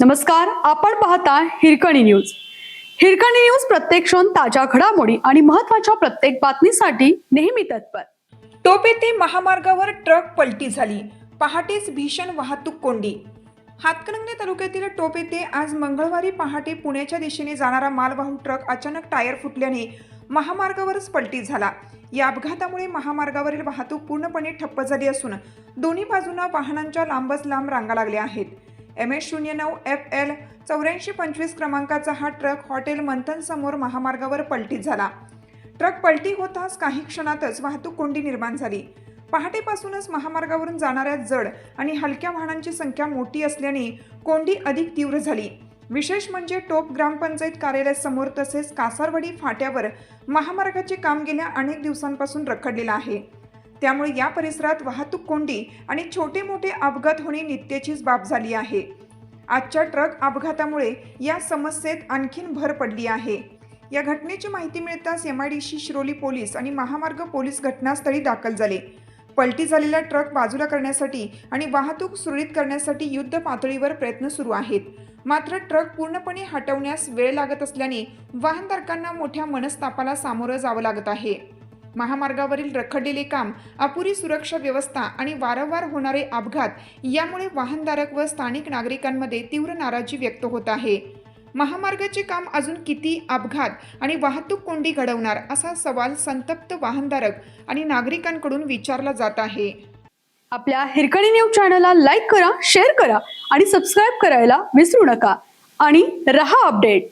नमस्कार, आपण पाहता हिरकणी न्यूज. हिरकणी न्यूज प्रत्येक क्षण ताज्या घडामोडी आणि महत्त्वाच्या प्रत्येक बातमीसाठी नेहमी तत्पर. टोप येथे महामार्गावर ट्रक पलटी झाली. पहाटेच भीषण वाहतूक कोंडी. हातकणंगले तालुक्यातील टोप येथे आज मंगळवारी पहाटे पुण्याच्या दिशेने जाणारा मालवाहू ट्रक अचानक टायर फुटल्याने महामार्गावरच पलटी झाला. या अपघातामुळे महामार्गावरील वाहतूक पूर्णपणे ठप्प झाली असून दोन्ही बाजूंना वाहनांच्या लांबच लांब रांगा लागल्या आहेत. MS09 FL 8425 क्रमांकाचा हा ट्रक हॉटेल मंथन समोर महामार्गावर पलटी झाला. ट्रक पलटी होताच काही क्षणातच वाहतूक कोंडी निर्माण झाली. पहाटेपासूनच महामार्गावरून जाणाऱ्या जड आणि हलक्या वाहनांची संख्या मोठी असल्याने कोंडी अधिक तीव्र झाली. विशेष म्हणजे टोप ग्रामपंचायत कार्यालयासमोर तसेच कासारवाडी फाट्यावर महामार्गाचे काम गेल्या अनेक दिवसांपासून रखडलेलं आहे. त्यामुळे या परिसरात वाहतूक कोंडी आणि छोटे मोठे अपघात होणे नित्याचीच बाब झाली आहे. आजच्या ट्रक अपघातामुळे या समस्येत आणखीन भर पडली आहे. या घटनेची माहिती मिळताच MIDC शिरोली पोलीस आणि महामार्ग पोलीस घटनास्थळी दाखल झाले. पलटी झालेला ट्रक बाजूला करण्यासाठी आणि वाहतूक सुरळीत करण्यासाठी युद्ध पातळीवर प्रयत्न सुरू आहेत. मात्र ट्रक पूर्णपणे हटवण्यास वेळ लागत असल्याने वाहनधारकांना मोठ्या मनस्तापाला सामोरं जावं लागत आहे. महामार्गावरील रखडलेले काम, अपुरी सुरक्षा व्यवस्था आणि वारंवार होणारे अपघात यामुळे वाहनधारक व स्थानिक नागरिकांमध्ये तीव्र नाराजी व्यक्त होत आहे. महामार्गाचे काम अजून किती अपघात आणि वाहतूक कोंडी घडवणार असा सवाल संतप्त वाहनधारक आणि नागरिकांकडून विचारला जात आहे. आपल्या हिरकणी न्यूज चॅनलला लाईक करा, शेअर करा आणि सबस्क्राईब करायला विसरू नका आणि रहा अपडेट.